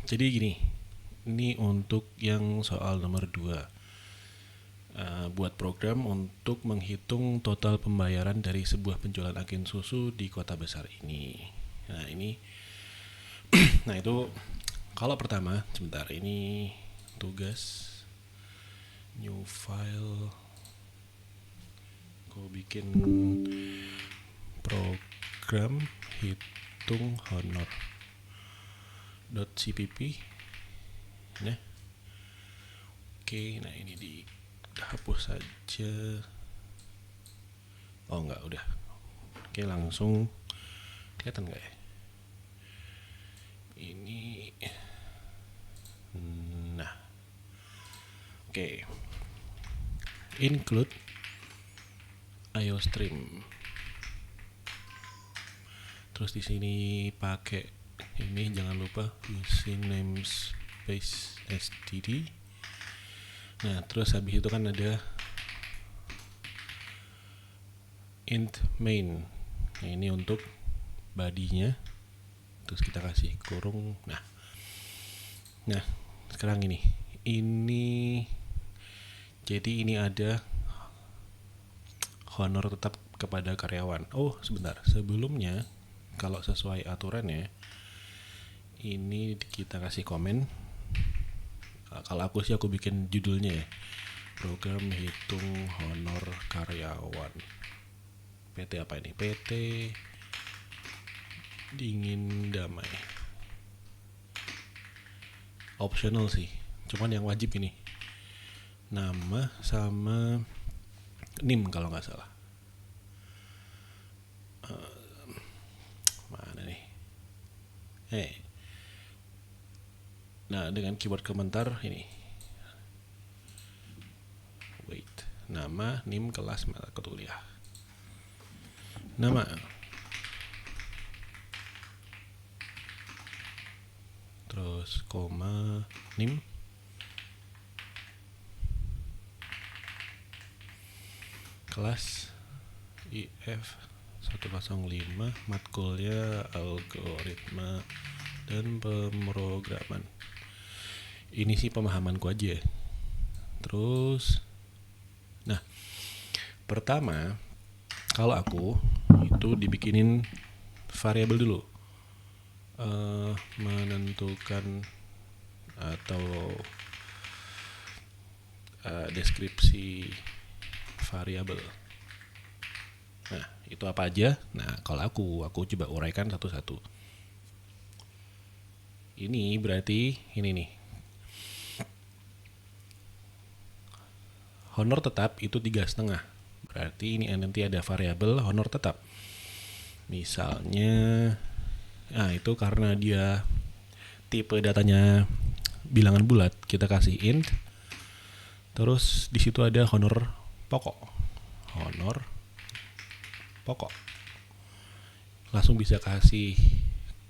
Jadi gini, ini untuk yang soal nomor 2. Buat program untuk menghitung total pembayaran dari sebuah penjualan agen susu di kota besar ini. Nah ini, nah itu kalau pertama, sebentar ini tugas new file, gue bikin program hitung honor .cpp. Nah, oke, nah ini dihapus saja. Oh enggak, udah. Oke, langsung kelihatan nggak ya? Ini, nah, oke. Include IOStream. Terus di sini pakai ini, jangan lupa using namespace std. Nah, terus habis itu kan ada int main. Nah, ini untuk body-nya. Terus kita kasih kurung. Nah, sekarang ini jadi ini ada honor tetap kepada karyawan. Oh, sebentar. Sebelumnya kalau sesuai aturannya ini kita kasih komen. Kalau aku sih aku bikin judulnya ya, program hitung honor karyawan. PT apa ini? PT Dingin Damai. Optional sih, cuman yang wajib ini nama sama NIM kalau nggak salah. Mana nih? Nah, dengan keyword komentar ini. Wait, nama, NIM, kelas, mata kuliah. Nama. Terus koma, NIM. Kelas IF 105, matkulnya algoritma dan pemrograman. Ini sih pemahamanku aja. Terus, nah, pertama kalau aku itu dibikinin variabel dulu, menentukan atau deskripsi variabel. Nah, itu apa aja? Nah, kalau aku coba uraikan satu-satu. Ini berarti ini nih. Honor tetap itu 3,5. Berarti ini nanti ada variabel honor tetap. Misalnya, nah itu karena dia tipe datanya bilangan bulat, kita kasih int. Terus di situ ada honor pokok. Honor pokok. Langsung bisa kasih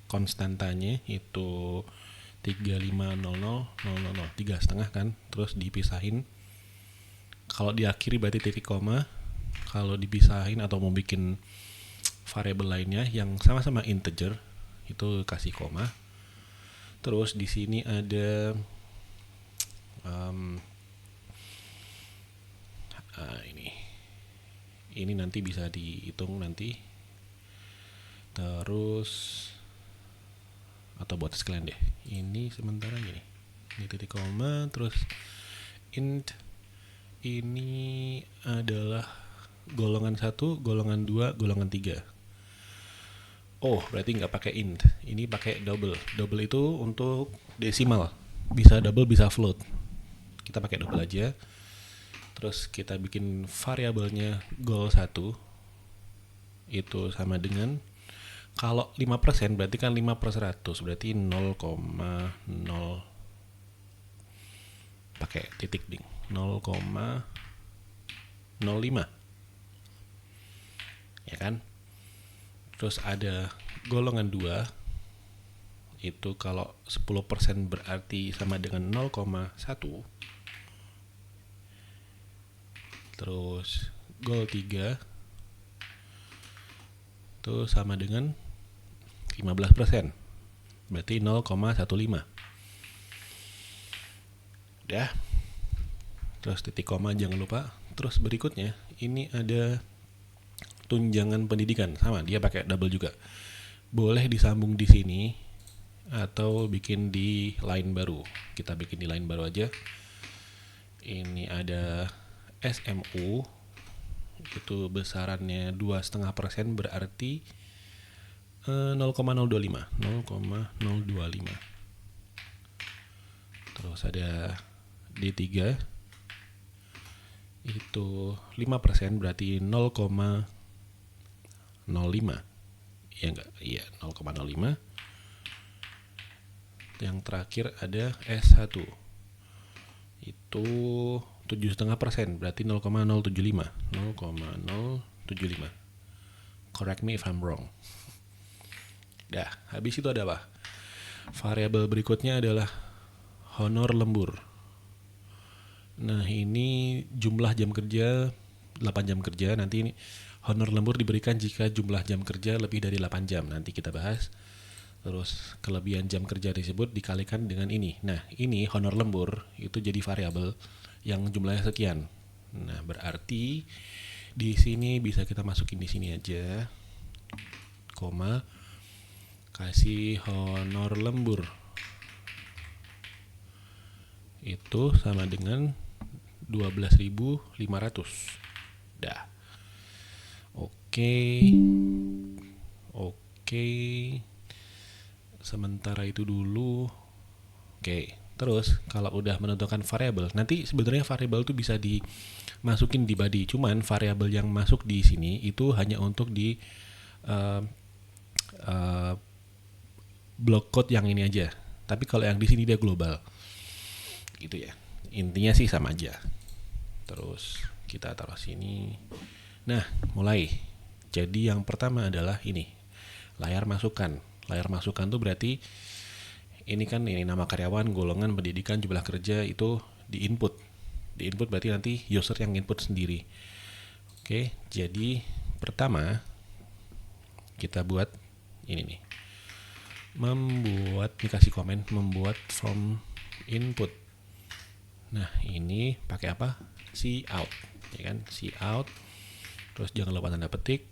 konstantanya itu 350000 3,5 kan. Terus dipisahin. Kalau diakhiri berarti titik koma. Kalau dipisahin atau mau bikin variabel lainnya yang sama-sama integer itu kasih koma. Terus di sini ada ini nanti bisa dihitung nanti. Terus atau buat sekalian deh. Ini sementara gini. Ini titik koma, terus int ini adalah golongan 1, golongan 2, golongan 3. Oh, berarti nggak pakai int. Ini pakai double. Double itu untuk desimal. Bisa double, bisa float. Kita pakai double aja. Terus kita bikin variabelnya goal 1. Itu sama dengan, kalau 5% berarti kan 5/100. Berarti 0,0. Pakai titik ding. 0,05. Ya kan? Terus ada golongan 2. Itu kalau 10% berarti sama dengan 0,1. Terus goal 3 itu sama dengan 15%. berarti 0,15. Udah. Terus titik koma jangan lupa. Terus berikutnya ini ada tunjangan pendidikan, sama dia pakai double juga. Boleh disambung di sini atau bikin di line baru. Kita bikin di line baru aja. Ini ada SMU, itu besarannya 2,5%, berarti 0,025. Terus ada D3, itu 5%, berarti 0,05. Ya enggak? Iya, 0,05. Yang terakhir ada S1, itu 7,5%, berarti 0,075. Correct me if I'm wrong. Dah, habis itu ada apa? Variabel berikutnya adalah honor lembur. Nah, ini jumlah jam kerja 8 jam kerja. Nanti ini honor lembur diberikan jika jumlah jam kerja lebih dari 8 jam. Nanti kita bahas. Terus kelebihan jam kerja tersebut dikalikan dengan ini. Nah, ini honor lembur itu jadi variabel yang jumlahnya sekian. Nah, berarti di sini bisa kita masukin di sini aja, koma, kasih honor lembur itu sama dengan 12.500. Dah. Oke. Sementara itu dulu. Oke. Terus kalau udah menentukan variabel, nanti sebenarnya variabel itu bisa dimasukin di body. Cuman variabel yang masuk di sini itu hanya untuk di block code yang ini aja. Tapi kalau yang di sini dia global. Gitu ya. Intinya sih sama aja. Terus kita taruh sini. Nah, mulai. Jadi yang pertama adalah ini, layar masukan. Layar masukan tuh berarti ini kan ini nama karyawan, golongan, pendidikan, jumlah kerja itu di input. Di input berarti nanti user yang input sendiri. Oke, jadi pertama kita buat ini nih. Kasih komen, membuat from input. Nah, ini pakai apa? Cout, ya kan? Cout. Terus jangan lupa tanda petik.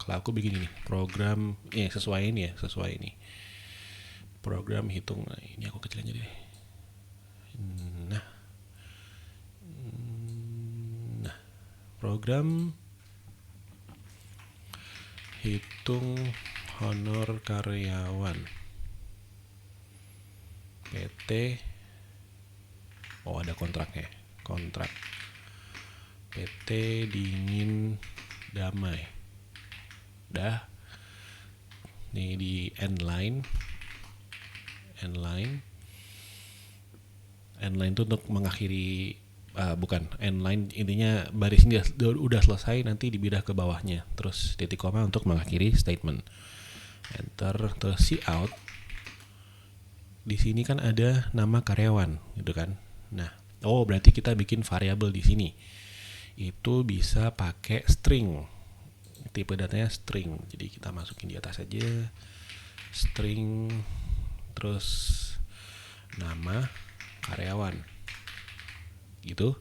Kalau aku bikin ini, program sesuai ini. Program hitung. Nah, ini aku kecilin aja deh. Nah, program hitung honor karyawan PT. Oh, ada kontraknya. Kontrak PT Dingin Damai. Dah. Nih di end line itu untuk mengakhiri end line, intinya baris ini udah selesai, nanti dipindah ke bawahnya. Terus titik koma untuk mengakhiri statement. Enter. Terus cout. Di sini kan ada nama karyawan, gitu kan. Nah, berarti kita bikin variabel di sini. Itu bisa pakai string. Tipe datanya string. Jadi kita masukin di atas aja. String, terus nama karyawan. Gitu.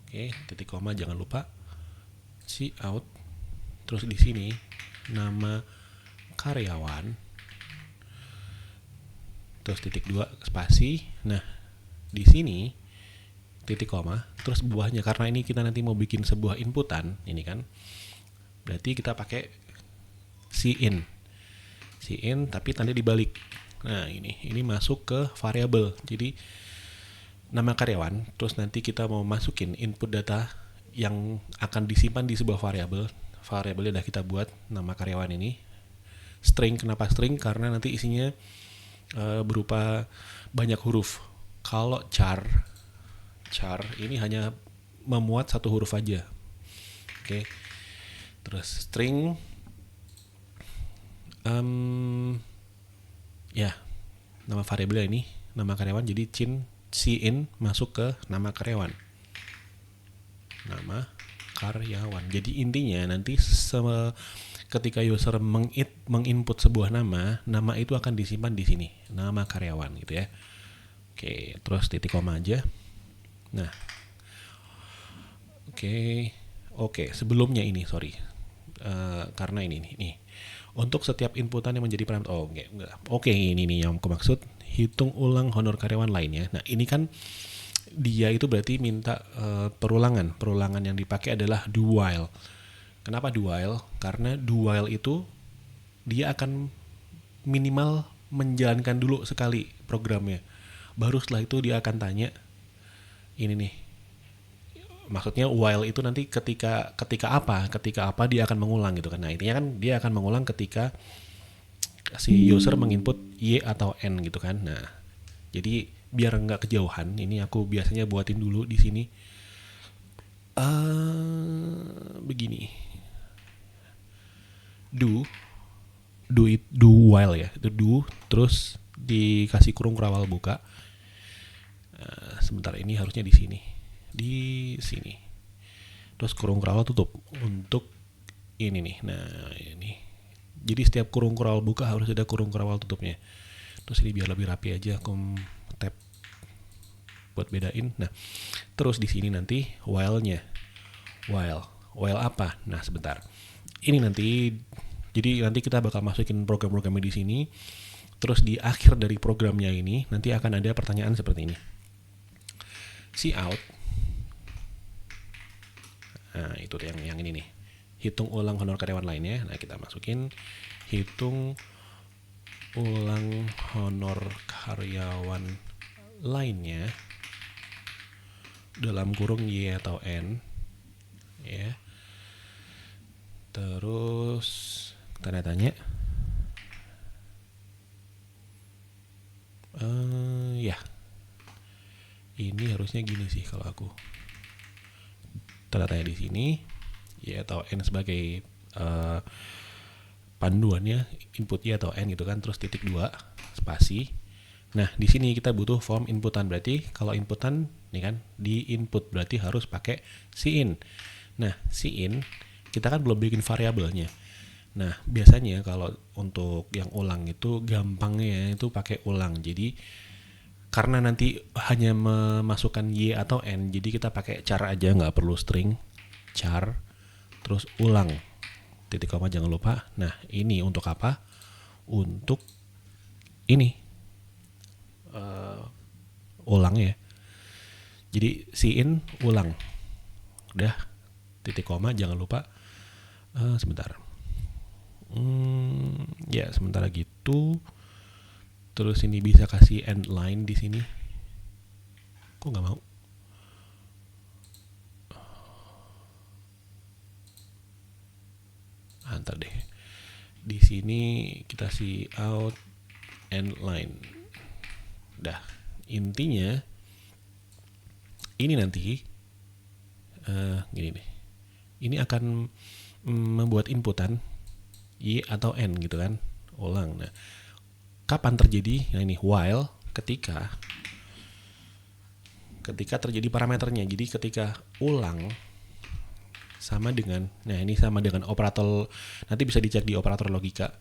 Oke, titik koma jangan lupa. Cout. Terus di sini nama karyawan. Terus titik 2 spasi. Nah, di sini titik koma, terus buahnya, karena ini kita nanti mau bikin sebuah inputan, ini kan. Berarti kita pakai cin tapi tanda dibalik. Nah, ini masuk ke variabel. Jadi nama karyawan, terus nanti kita mau masukin input data yang akan disimpan di sebuah variabel. Variabelnya udah kita buat, nama karyawan ini. String, kenapa string? Karena nanti isinya berupa banyak huruf. Kalau char ini hanya memuat satu huruf aja. Oke. Terus string nama variabel ini nama karyawan, jadi cin masuk ke nama karyawan. Nama karyawan. Jadi intinya nanti ketika user menginput sebuah nama itu akan disimpan di sini, nama karyawan gitu ya. Oke, terus titik koma aja. Nah, oke, sebelumnya ini sorry, karena ini nih, untuk setiap inputan yang menjadi parameter, oke, ini nih yang aku maksud, hitung ulang honor karyawan lainnya. Nah, ini kan dia itu berarti minta perulangan yang dipakai adalah do while. Kenapa do while? Karena do while itu dia akan minimal menjalankan dulu sekali programnya, baru setelah itu dia akan tanya ini nih, maksudnya while itu nanti ketika apa dia akan mengulang gitu kan. Nah, intinya kan dia akan mengulang ketika si user menginput y atau n gitu kan. Nah, jadi biar nggak kejauhan, ini aku biasanya buatin dulu di sini begini, do while ya, itu do terus dikasih kurung kerawal buka. Sebentar, ini harusnya di sini terus kurung kerawal tutup untuk ini nih. Nah, ini jadi setiap kurung kerawal buka harus ada kurung kerawal tutupnya. Terus ini biar lebih rapi aja aku tab buat bedain. Nah, terus di sini nanti while-nya. While apa? Nah, sebentar. Ini nanti, jadi nanti kita bakal masukin program-programnya di sini. Terus di akhir dari programnya ini nanti akan ada pertanyaan seperti ini. Cout. Nah, itu yang ini nih. Hitung ulang honor karyawan lainnya. Nah, kita masukin hitung ulang honor karyawan lainnya dalam kurung y atau n ya. Terus tanda tanya. Ya. Ini harusnya gini sih kalau aku. Tanda tanya di sini y atau n sebagai panduannya, input y atau n gitu kan, terus titik 2 spasi. Nah, di sini kita butuh form inputan, berarti kalau inputan nih kan di input berarti harus pakai cin. Nah, cin kita kan belum bikin variabelnya. Nah, biasanya kalau untuk yang ulang itu gampangnya itu pakai ulang. Jadi karena nanti hanya memasukkan y atau n, jadi kita pakai char aja, nggak perlu string, char terus ulang titik koma jangan lupa. Nah, ini untuk apa? Untuk ini ulang ya. Jadi cin ulang, udah titik koma jangan lupa. Sebentar. Ya sementara gitu. Terus ini bisa kasih end line di sini. Kok nggak mau? Ntar deh. Di sini kita kasih out end line. Dah. Intinya ini nanti gini nih. Ini akan membuat inputan y atau n gitu kan, ulang. Nah, kapan terjadi? Nah, ini while ketika terjadi parameternya. Jadi ketika ulang sama dengan, nah ini sama dengan operator, nanti bisa dicek di operator logika.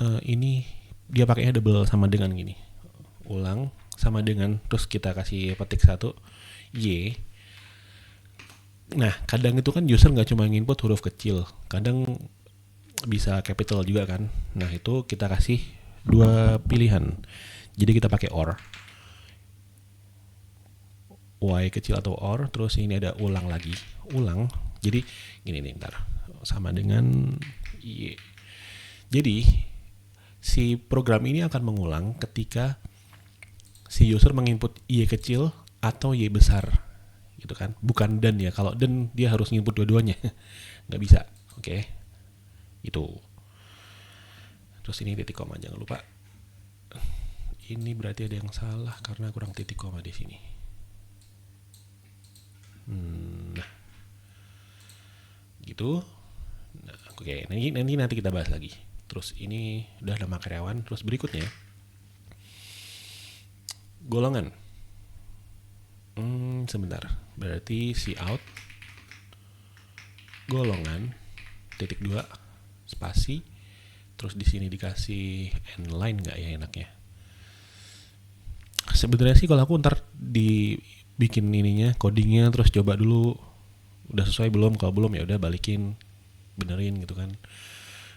Ini dia pakainya double sama dengan gini, ulang sama dengan, terus kita kasih petik 1 y. Nah, kadang itu kan user nggak cuma nginput huruf kecil, kadang bisa capital juga kan. Nah, itu kita kasih 2 pilihan. Jadi kita pakai or, y kecil atau or, terus ini ada ulang lagi, ulang. Jadi gini nih, ntar sama dengan y. Jadi si program ini akan mengulang ketika si user menginput y kecil atau y besar gitu kan, bukan dan ya. Kalau dan dia harus nginput dua-duanya, nggak bisa. Oke. Itu. Terus ini titik koma jangan lupa. Ini berarti ada yang salah karena kurang titik koma di sini. Nah, gitu. Nah, oke. Nanti kita bahas lagi. Terus ini udah nama karyawan. Terus berikutnya golongan. Sebentar. Berarti cout golongan titik 2 spasi, terus di sini dikasih endline nggak ya enaknya? Sebenarnya sih kalau aku ntar dibikin ininya codingnya terus coba dulu udah sesuai belum, kalau belum ya udah balikin benerin gitu kan.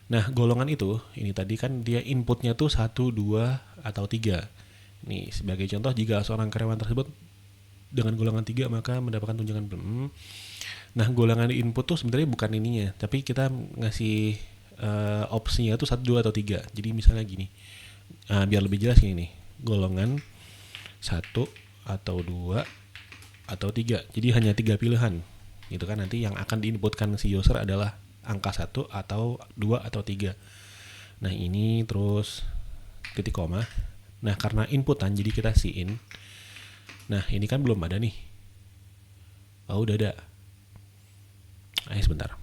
Nah golongan itu ini tadi kan dia inputnya tuh 1, 2 atau 3. Nih sebagai contoh, jika seorang karyawan tersebut dengan golongan 3 maka mendapatkan tunjangan Nah golongan input tuh sebenarnya bukan ininya, tapi kita ngasih opsinya tuh 1, 2 atau 3. Jadi misalnya gini, biar lebih jelas ini nih, golongan 1 atau 2 atau 3. Jadi hanya 3 pilihan gitu kan. Nanti yang akan diinputkan si user adalah angka 1 atau 2 atau 3. Nah ini terus titik koma. Nah karena inputan jadi kita siin. Nah ini kan belum ada nih. Oh udah ada. Ayo sebentar.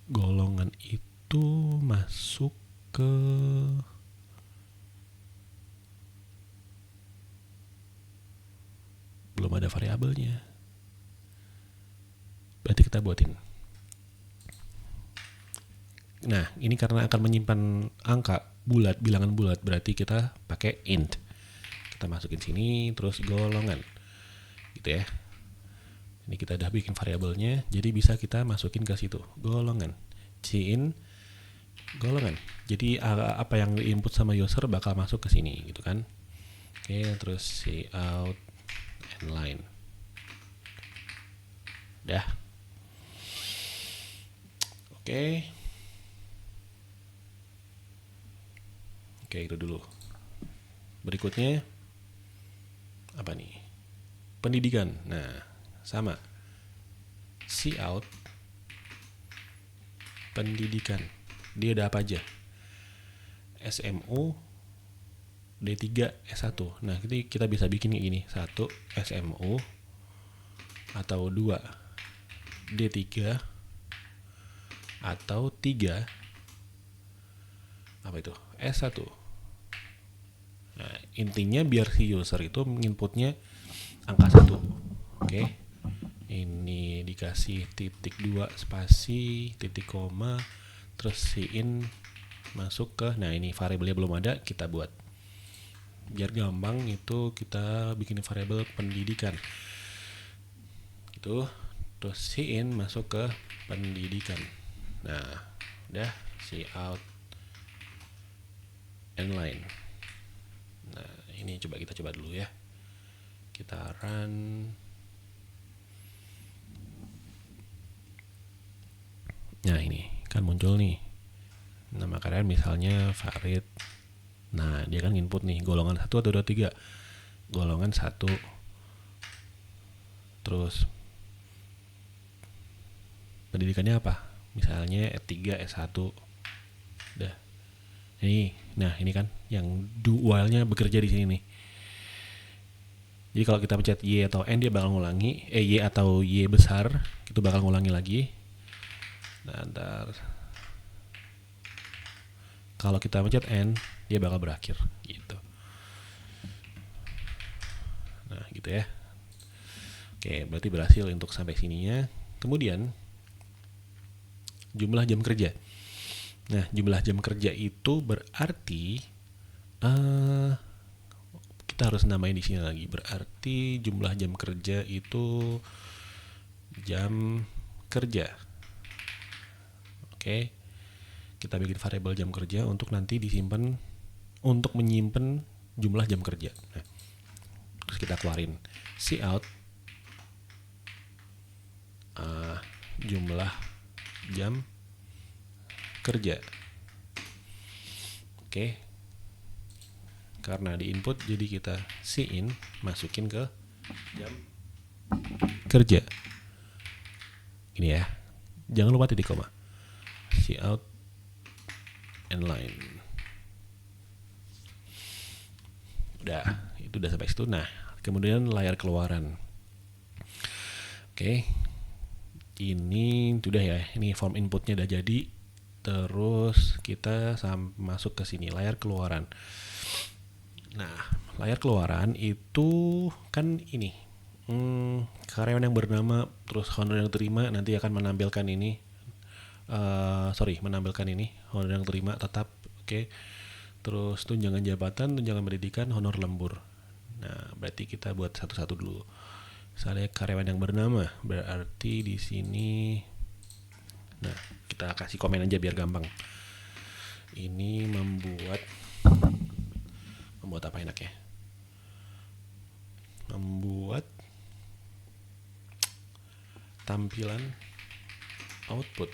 Golongan itu masuk ke belum ada variabelnya. Berarti kita buatin. Nah, ini karena akan menyimpan angka bulat, bilangan bulat, berarti kita pakai int. Kita masukin sini, terus golongan. Gitu ya. Ini kita udah bikin variabelnya, jadi bisa kita masukin ke situ. Golongan. Cin golongan. Jadi apa yang diinput sama user bakal masuk ke sini gitu kan. Oke, terus cout endline. Dah. Oke. Oke, itu dulu. Berikutnya apa nih? Pendidikan. Nah, sama. Cout pendidikan. Dia ada apa aja? SMU D3 S1. Nah, kita bisa bikin kayak gini. 1 SMU atau 2 D3 atau 3 apa itu? S1. Nah, intinya biar si user itu inputnya angka 1. Oke. Ini dikasih titik 2 spasi titik koma terus siin masuk ke, nah ini variabelnya belum ada, kita buat biar gampang. Itu kita bikin variabel pendidikan gitu, terus siin masuk ke pendidikan. Nah udah, cout endline. Nah ini kita coba dulu ya, kita run. Nah ini kan muncul nih nama karyawan misalnya Farid. Nah dia kan input nih golongan 1 atau 2, 3. Golongan 1. Terus pendidikannya apa? Misalnya S3 S1. Udah. Nah ini kan yang while-nya bekerja di sini nih. Jadi kalau kita pencet Y atau N dia bakal ngulangi, Y atau Y besar itu bakal ngulangi lagi. Nah, ntar kalau kita pencet N dia bakal berakhir gitu. Nah gitu ya. Oke, berarti berhasil untuk sampai sininya. Kemudian jumlah jam kerja. Nah jumlah jam kerja itu berarti kita harus namain di sini lagi. Berarti jumlah jam kerja itu jam kerja. Oke. Kita bikin variabel jam kerja untuk nanti disimpan untuk menyimpan jumlah jam kerja. Nah, terus kita keluarin cout jumlah jam kerja. Oke. Karena di input jadi kita siin masukin ke jam kerja. Ini ya. Jangan lupa titik koma. Cout endline. Udah, itu udah sampai situ. Nah, kemudian layar keluaran. Oke. Ini sudah ya. Ini form inputnya udah jadi. Terus kita masuk ke sini layar keluaran. Nah, layar keluaran itu kan ini karyawan yang bernama terus honor yang terima nanti akan menampilkan ini menampilkan ini honor yang terima tetap, oke. Terus tunjangan jabatan, tunjangan pendidikan, honor lembur. Nah, berarti kita buat satu-satu dulu. Misalnya karyawan yang bernama, berarti di sini, nah kita kasih komen aja biar gampang. Ini membuat apa enak ya? Membuat tampilan output.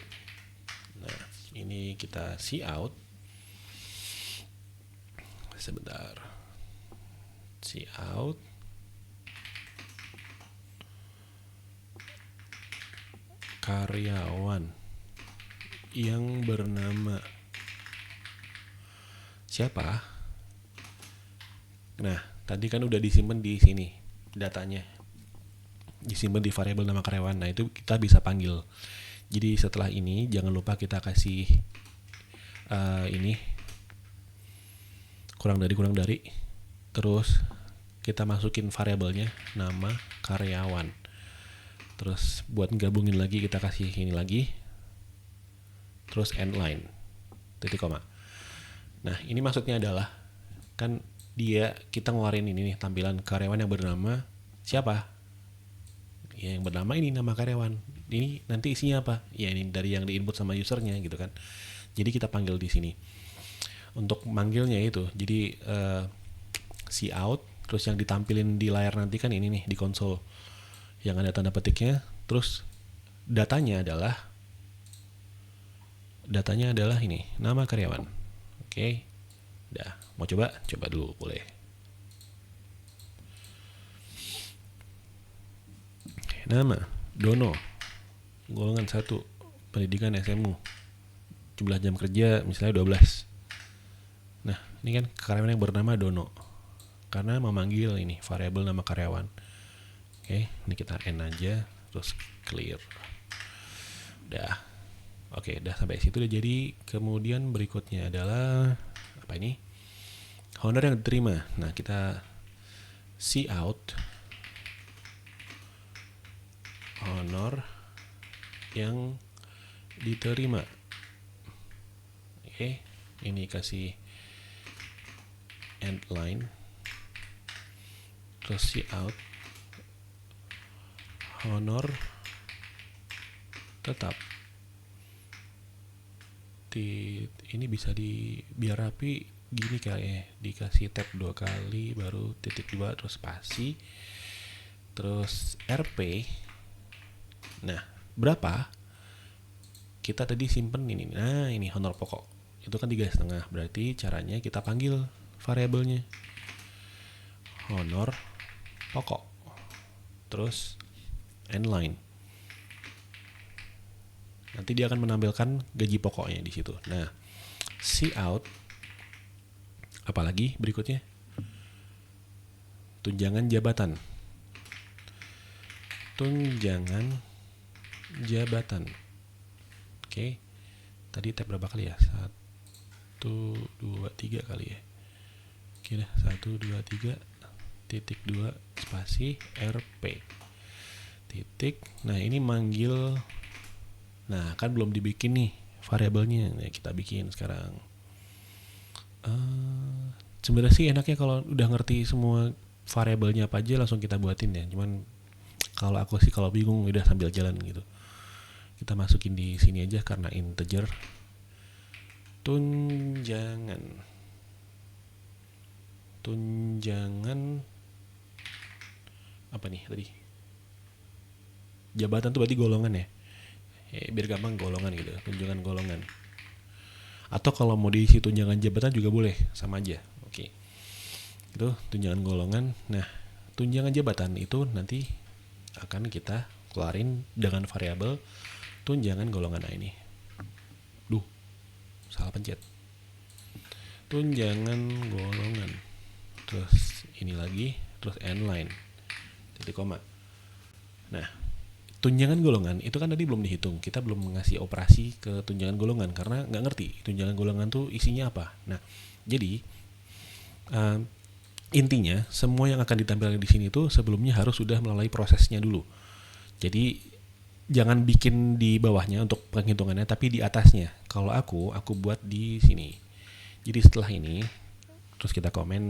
Nah, ini kita see out. Sebentar. See out. Karyawan yang bernama siapa? Nah, tadi kan udah disimpan di sini datanya. Disimpan di variabel nama karyawan. Nah, itu kita bisa panggil. Jadi setelah ini jangan lupa kita kasih ini kurang dari. Terus kita masukin variabelnya nama karyawan. Terus buat gabungin lagi kita kasih ini lagi. Terus end line. Titik koma. Nah, ini maksudnya adalah kan kita ngeluarin ini nih tampilan karyawan yang bernama siapa? Ya, yang bernama ini nama karyawan. Ini nanti isinya apa? Ya, ini dari yang diinput sama usernya gitu kan. Jadi kita panggil di sini. Untuk manggilnya itu, jadi see out, terus yang ditampilin di layar nanti kan ini nih di konsol yang ada tanda petiknya. Terus datanya adalah ini nama karyawan. Oke, udah. Mau coba dulu boleh. Nama Dono, golongan 1, pendidikan SMU, jumlah jam kerja misalnya 12. Nah, ini kan karyawan yang bernama Dono karena memanggil ini variabel nama karyawan. Oke, ini kita end aja, terus clear. Udah. Oke, udah sampai situ udah jadi. Kemudian berikutnya adalah apa ini? Honor yang diterima. Nah, kita see out honor yang diterima. Oke, ini kasih end line. Terus see out honor tetap. Ini bisa biar rapi gini kayak dikasih tab 2 kali baru titik 2 terus spasi terus RP. Nah, berapa? Kita tadi simpen ini. Nah, ini honor pokok. Itu kan 3,5. Berarti caranya kita panggil variabelnya honor pokok. Terus end line. Nanti dia akan menampilkan gaji pokoknya di situ. Nah, see out. Apalagi berikutnya? Tunjangan jabatan. Tunjangan jabatan. Oke. Tadi tab berapa kali ya? 1, 2, 3 kali ya. Oke dah, 1, 2, 3 titik 2 spasi RP titik. Nah, ini manggil. Nah, kan belum dibikin nih variabelnya. Nah, kita bikin sekarang. Sebenarnya sih enaknya kalau udah ngerti semua variabelnya apa aja langsung kita buatin ya. Cuman kalau aku sih kalau bingung udah sambil jalan gitu. Kita masukin di sini aja karena integer. Tunjangan apa nih tadi? Jabatan tuh berarti golongan ya. Biar gampang golongan gitu, tunjangan golongan. Atau kalau mau diisi tunjangan jabatan juga boleh, sama aja. Oke. Itu tunjangan golongan. Nah, tunjangan jabatan itu nanti akan kita keluarin dengan variabel tunjangan golongan. Nah, ini. Salah pencet. Tunjangan golongan. Terus ini lagi, terus end line. Titik koma. Nah, tunjangan golongan itu kan tadi belum dihitung. Kita belum ngasih operasi ke tunjangan golongan karena nggak ngerti tunjangan golongan tuh isinya apa. Nah, jadi intinya semua yang akan ditampilkan di sini tuh sebelumnya harus sudah melalui prosesnya dulu. Jadi jangan bikin di bawahnya untuk penghitungannya, tapi di atasnya. Kalau aku buat di sini. Jadi setelah ini, terus kita komen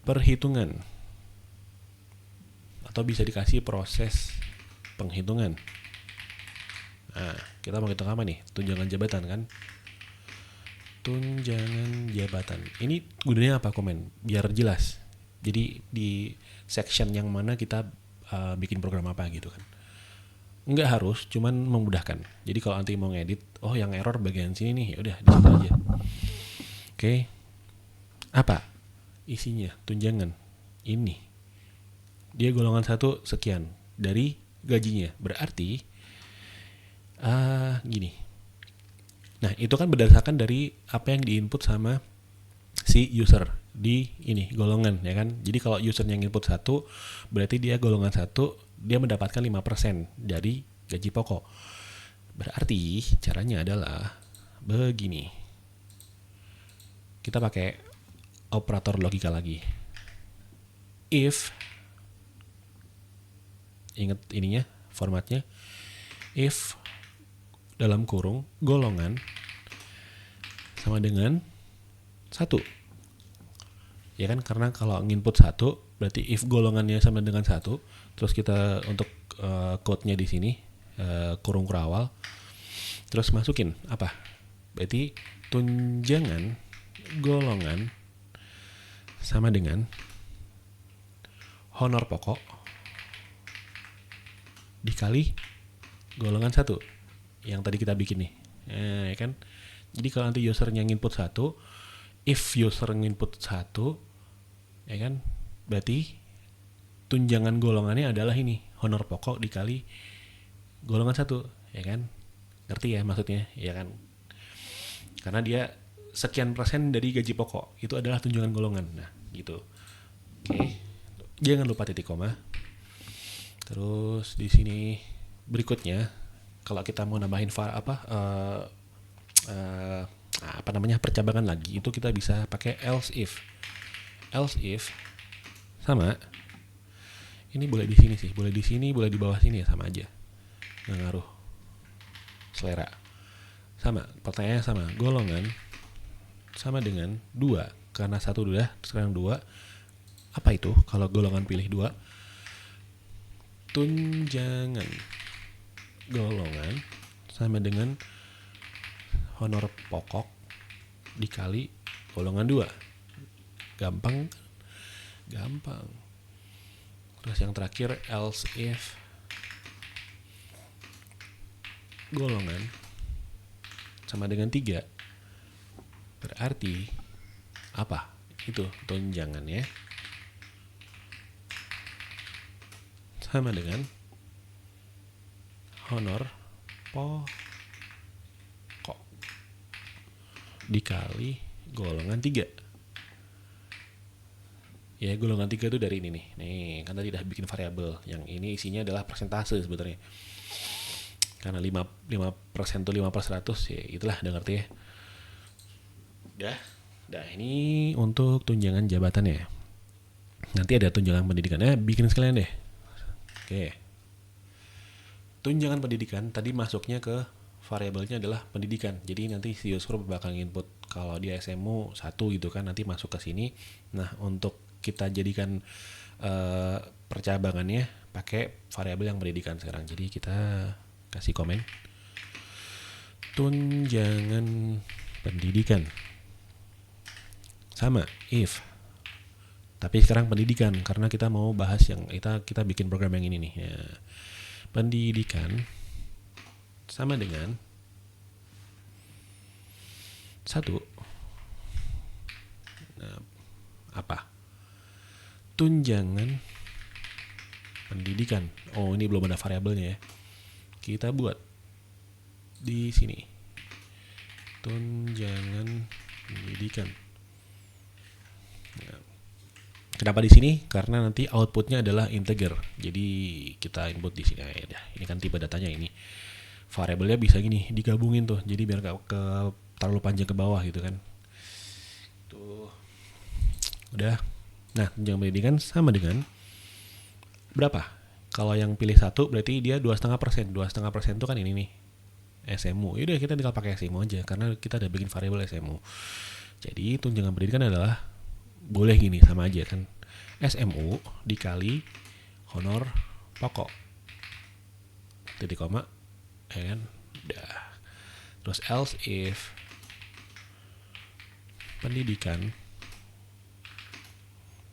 perhitungan, atau bisa dikasih proses penghitungan. Nah, kita mau hitung apa nih? Tunjangan jabatan kan? Tunjangan jabatan. Ini gunanya apa komen? Biar jelas. Jadi di section yang mana kita bikin program apa gitu kan. Nggak harus, cuman memudahkan. Jadi kalau nanti mau ngedit, oh yang error bagian sini nih, ya udah di situ aja. Oke. Apa isinya? Tunjangan ini. Dia golongan 1 sekian dari gajinya. Berarti gini. Nah, itu kan berdasarkan dari apa yang diinput sama si user di ini golongan ya kan. Jadi kalau user yang input 1, berarti dia golongan 1, dia mendapatkan 5% dari gaji pokok. Berarti caranya adalah begini. Kita pakai operator logika lagi. If, ingat ininya, formatnya, if dalam kurung golongan sama dengan 1. Ya kan, karena kalau nginput 1 berarti if golongannya sama dengan 1, terus kita untuk code-nya di sini kurung kurawal, terus masukin apa? Berarti tunjangan golongan sama dengan honor pokok dikali golongan 1 yang tadi kita bikin nih. Ya kan? Jadi kalau nanti usernya nginput 1, if user nginput 1, ya kan, berarti tunjangan golongannya adalah ini, honor pokok dikali golongan 1, ya kan? Ngerti ya maksudnya, ya kan? Karena dia sekian persen dari gaji pokok itu adalah tunjangan golongan. Nah, gitu. Oke. Jangan lupa titik koma. Terus di sini berikutnya, kalau kita mau nambahin percabangan lagi, itu kita bisa pakai else if. Else if sama, ini boleh di sini sih, boleh di sini, boleh di bawah sini ya, sama aja, nggak ngaruh, selera. Sama, pertanyaannya sama, golongan sama dengan 2, karena 1 udah, sekarang 2. Apa itu kalau golongan pilih 2? Tunjangan golongan sama dengan honor pokok dikali golongan 2. Gampang. Terus yang terakhir, else if golongan sama dengan 3. Berarti apa? Itu tunjangannya sama dengan honor pokok dikali golongan 3. Ya, golongan 3 itu dari ini nih. Nih, kan tadi udah bikin variabel. Yang ini isinya adalah persentase sebetulnya. Karena 5% tuh 5/100, ya itulah, udah ngerti ya. Dah ini untuk tunjangan jabatan ya. Nanti ada tunjangan pendidikannya, bikin sekalian deh. Oke. Tunjangan pendidikan tadi masuknya ke variabelnya adalah pendidikan. Jadi nanti si user bakal input kalau dia SMU 1 gitu kan, nanti masuk ke sini. Nah, untuk kita jadikan percabangannya pakai variabel yang pendidikan sekarang. Jadi kita kasih komen tunjangan pendidikan sama if, tapi sekarang pendidikan karena kita mau bahas yang kita bikin program yang ini nih ya. Pendidikan sama dengan 1. Nah, apa? Tunjangan pendidikan. Oh, ini belum ada variabelnya ya. Kita buat di sini. Tunjangan pendidikan. Nah, kenapa di sini? Karena nanti outputnya adalah integer. Jadi kita input di sini. Ini kan tipe datanya ini. Variabelnya bisa gini, digabungin tuh. Jadi biar gak terlalu panjang ke bawah gitu kan. Tuh. Udah. Nah, tunjangan pendidikan sama dengan berapa? Kalau yang pilih 1 berarti dia 2,5%. 2,5% itu kan ini nih, SMU. Yaudah kita tinggal pakai SMU aja karena kita udah bikin variabel SMU. Jadi tunjangan pendidikan adalah boleh gini, sama aja kan, SMU dikali honor pokok, titik koma, ya kan, dah. Terus else if pendidikan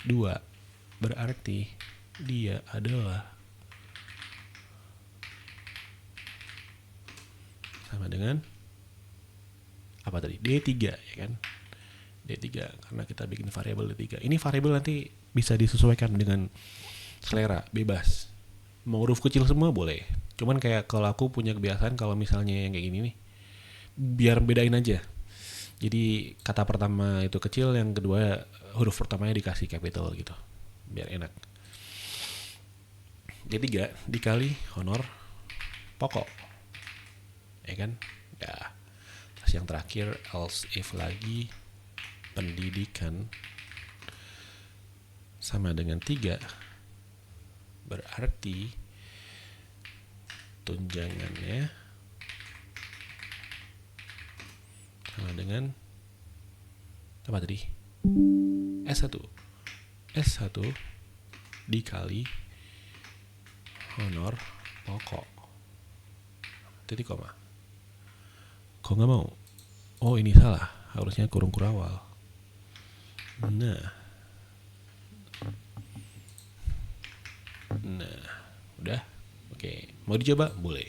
2 berarti dia adalah sama dengan apa tadi, D3 ya kan, D3 karena kita bikin variabel D3. Ini variabel nanti bisa disesuaikan dengan selera, bebas. Mau huruf kecil semua boleh. Cuman kayak kalau aku punya kebiasaan kalau misalnya yang kayak gini nih, biar bedain aja. Jadi kata pertama itu kecil, yang kedua huruf pertamanya dikasih capital gitu, biar enak. D3 dikali honor pokok, ya kan? Ya. Terus yang terakhir else if lagi, pendidikan sama dengan 3 berarti tunjangannya sama dengan apa tadi? S1 dikali honor pokok, titik koma. Kok nggak mau? Oh ini salah, harusnya kurung kurawal. Nah, udah. Oke, mau dicoba? Boleh.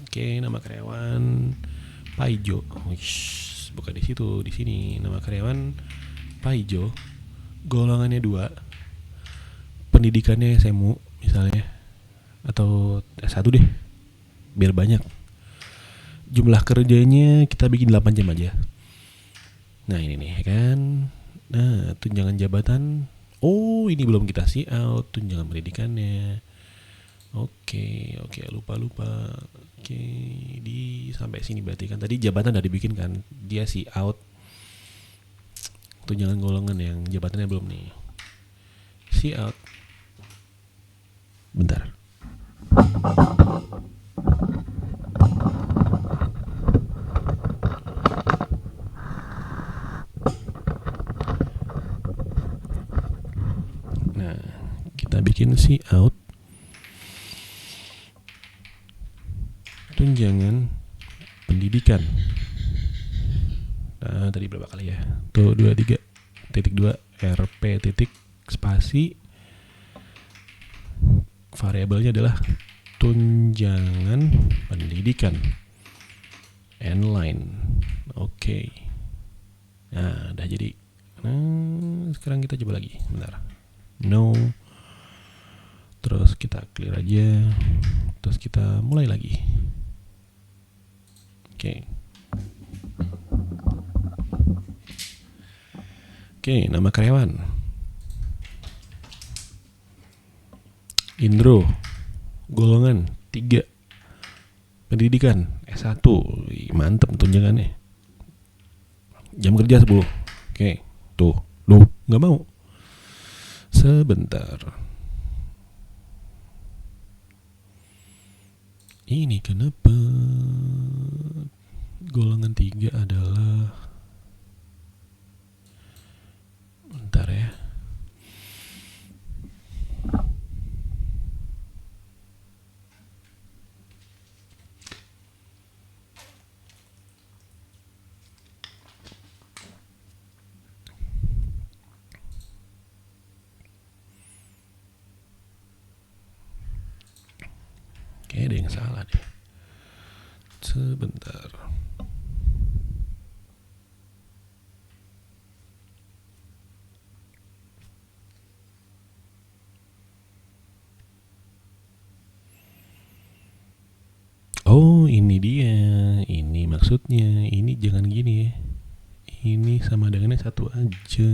Oke, nama karyawan Paijo. Wish, bukan di situ, di sini. Nama karyawan Paijo. Golongannya 2. Pendidikannya SMU misalnya, atau S1 deh, biar banyak. Jumlah kerjanya kita bikin 8 jam aja. Nah ini nih kan. Nah tunjangan jabatan, oh ini belum kita see out tunjangan pendidikannya. Oke, lupa. Oke, di sampai sini berarti kan tadi jabatan udah dibikin kan, dia see out tunjangan golongan yang jabatannya belum nih. See out. Bentar. Nah, kita bikin see out tunjangan pendidikan. Nah, tadi berapa kali ya? Tuh 23.2 RP titik spasi, variabelnya adalah tunjangan pendidikan N-line. Oke. Nah, udah jadi. Nah, sekarang kita coba lagi. Bentar. No. Terus kita clear aja. Terus kita mulai lagi. Oke. Oke, nama karyawan Indro, golongan 3, pendidikan S1. Mantep tunjangannya. Jam kerja 10. Oke, tuh, lu nggak mau. Sebentar. Ini kenapa golongan 3 adalah, bentar ya. Kayaknya ada yang salah deh. Sebentar. Oh ini dia, ini maksudnya, ini jangan gini ya. Ini sama dengannya 1 aja.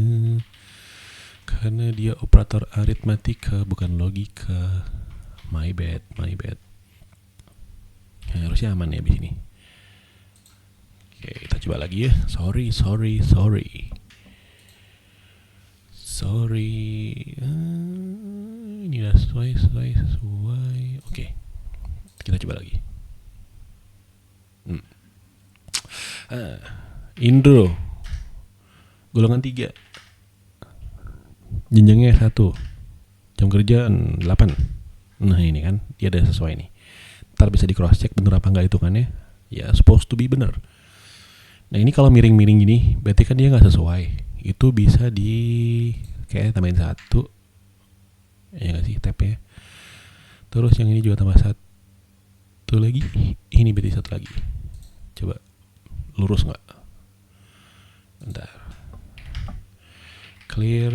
Karena dia operator aritmatika bukan logika. My bad. Ya, harusnya aman ya di sini. Oke, kita coba lagi ya. Sorry. Ini udah sesuai. Oke. Kita coba lagi. Indro golongan 3, jenjangnya 1, jam kerja 8. Nah ini kan dia ada sesuai nih. Ntar bisa di cross check bener apa enggak hitungannya. Ya supposed to be bener. Nah ini kalau miring-miring gini berarti kan dia nggak sesuai. Itu bisa di kayak tambahin 1 ya nggak sih tab-nya. Terus yang ini juga tambah 1 lagi. Ini berarti 1 lagi. Coba lurus nggak? Bentar. Clear.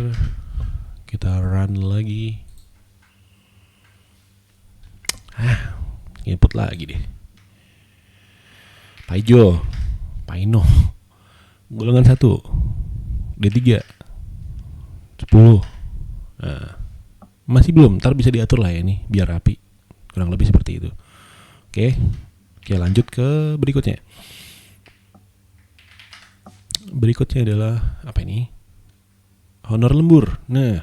Kita run lagi. Input lagi deh. Paijo, Paino, golongan 1, D3, 10. Nah, masih belum, ntar bisa diatur lah ya ini biar rapi. Kurang lebih seperti itu. Oke, lanjut ke berikutnya. Berikutnya adalah apa ini? Honor lembur. Nah,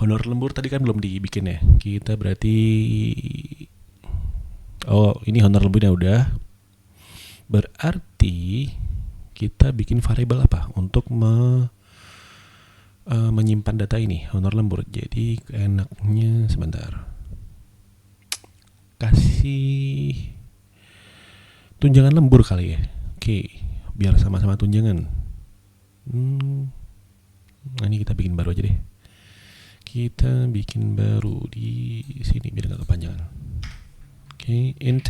honor lembur tadi kan belum dibikin ya. Kita berarti ini honor lemburnya udah. Berarti kita bikin variabel apa untuk menyimpan data ini honor lembur. Jadi enaknya sebentar. Kasih tunjangan lembur kali ya. Oke, biar sama-sama tunjangan. Nah ini kita bikin baru aja deh. Kita bikin baru di sini biar nggak kepanjangan. Oke, int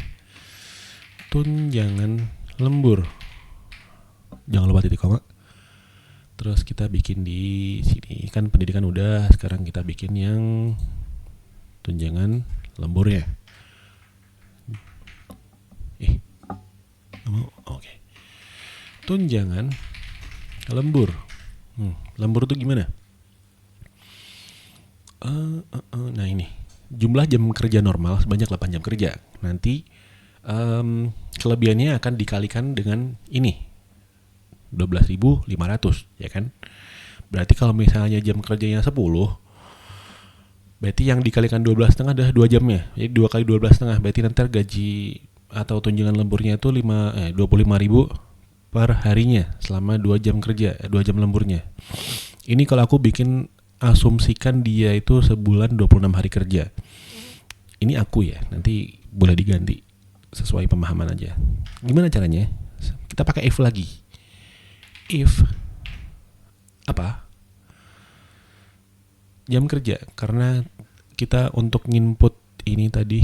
tunjangan lembur. Jangan lupa titik koma. Terus kita bikin di sini kan pendidikan udah. Sekarang kita bikin yang tunjangan lemburnya. Oke. Tunjangan lembur. Lembur itu gimana? Nah ini jumlah jam kerja normal sebanyak 8 jam kerja. Nanti kelebihannya akan dikalikan dengan ini 12.500 ya kan. Berarti kalau misalnya jam kerjanya 10, berarti yang dikalikan 12,5 adalah 2 jamnya. Jadi 2 kali 12,5 berarti nanti gaji atau tunjangan lemburnya itu 25.000 per harinya selama 2 jam kerja, 2 jam lemburnya. Ini kalau aku bikin asumsikan dia itu sebulan 26 hari kerja. Ini aku ya, nanti boleh diganti sesuai pemahaman aja. Gimana caranya? Kita pakai if lagi. If apa? Jam kerja, karena kita untuk input ini tadi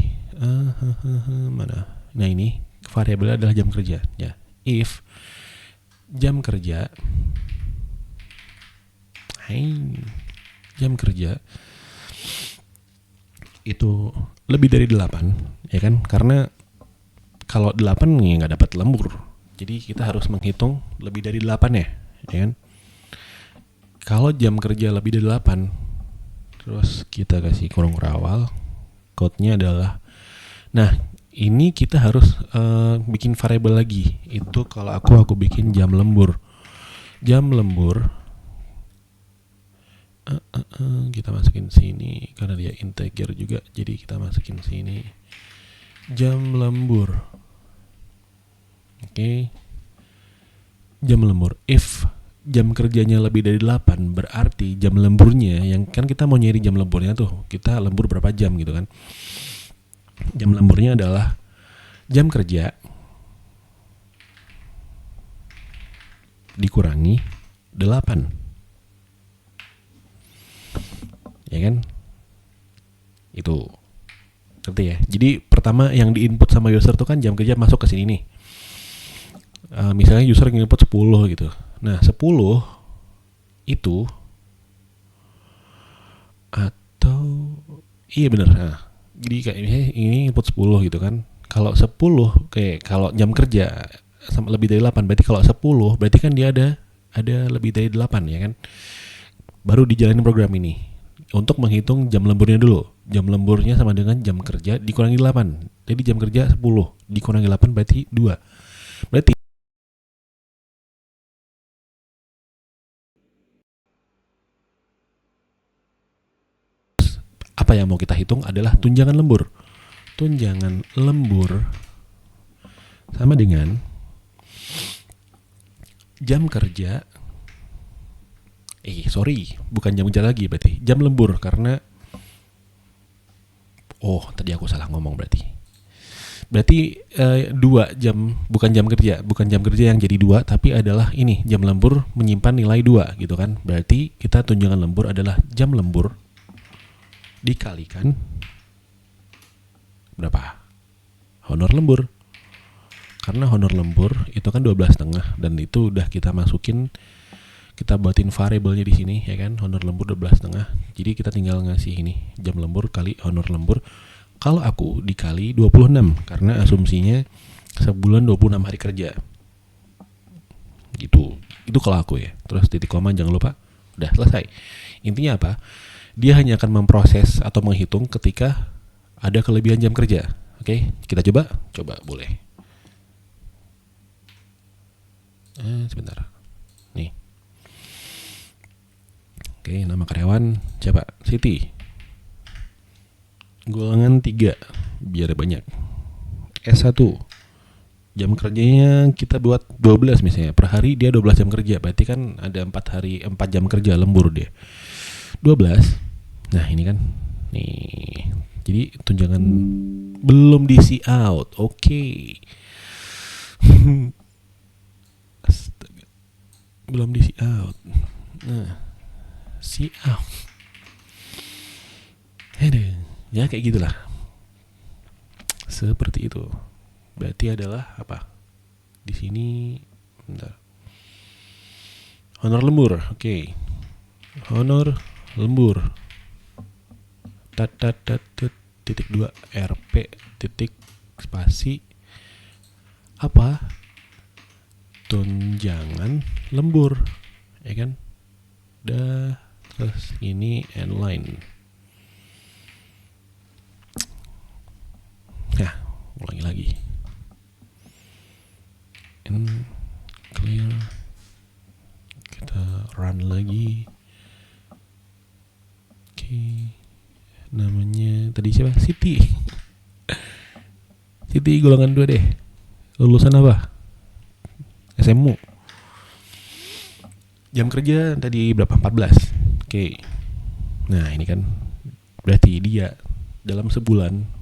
mana? Nah ini variabelnya adalah jam kerja ya. If jam kerja itu lebih dari 8 ya kan, karena kalau 8 ya nggak dapat lembur, jadi kita harus menghitung lebih dari 8 ya kan. Kalau jam kerja lebih dari 8 terus kita kasih kurung rawal, code-nya adalah ini kita harus bikin variabel lagi. Itu kalau aku bikin jam lembur. Kita masukin sini karena dia integer juga. Jadi kita masukin sini jam lembur. Oke. Jam lembur. If jam kerjanya lebih dari 8 berarti jam lemburnya, yang kan kita mau nyari jam lemburnya tuh, kita lembur berapa jam gitu kan. Jam lemburnya adalah jam kerja dikurangi 8. Ya kan? Itu. Ngerti ya? Jadi pertama yang diinput sama user tuh kan jam kerja masuk ke sini nih. Misalnya user nginput 10 gitu. Nah, 10 itu atau iya benar. Nah, jadi kayak ini input 10 gitu kan. Kalau 10 kayak kalau jam kerja sama lebih dari 8, berarti kalau 10 berarti kan dia ada lebih dari 8 ya kan. Baru dijalanin program ini untuk menghitung jam lemburnya dulu. Jam lemburnya sama dengan jam kerja dikurangi 8. Jadi jam kerja 10 dikurangi 8 berarti 2. Berarti apa yang mau kita hitung adalah tunjangan lembur. Tunjangan lembur sama dengan jam kerja. Bukan jam kerja lagi berarti. Jam lembur karena tadi aku salah ngomong berarti. Berarti 2 jam, bukan jam kerja yang jadi 2, tapi adalah ini jam lembur menyimpan nilai 2 gitu kan. Berarti kita tunjangan lembur adalah jam lembur dikalikan berapa? Honor lembur. Karena honor lembur itu kan 12,5 dan itu udah kita masukin, kita buatin variabelnya di sini ya kan, honor lembur 12,5. Jadi kita tinggal ngasih ini jam lembur kali honor lembur. Kalau aku dikali 26 karena asumsinya sebulan 26 hari kerja. Gitu. Itu kalau aku ya. Terus titik koma jangan lupa. Udah selesai. Intinya apa? Dia hanya akan memproses atau menghitung ketika ada kelebihan jam kerja. Oke, kita coba. Coba boleh. Sebentar. Nih. Oke, nama karyawan siapa? Siti. Golongan 3 biar banyak. S1 jam kerjanya kita buat 12 misalnya. Per hari dia 12 jam kerja. Berarti kan ada 4 jam kerja lembur dia. 12. Nah ini kan. Nih. Jadi tunjangan belum di see out. Oke. Astaga. Belum di see out. Nah. See out. Ya kayak gitulah. Seperti itu. Berarti adalah apa? Di sini bentar. Honor lembur. Oke. Honor lembur. Titik 2 RP titik spasi apa? Tunjangan lembur. Ya kan? Terus ini end line. Ulangi lagi. Clear. Kita run lagi. Oke. Namanya tadi siapa? Siti. Siti golongan 2 deh. Lulusan apa? SMU. Jam kerja tadi berapa? 14. Oke. Nah ini kan berarti dia dalam sebulan,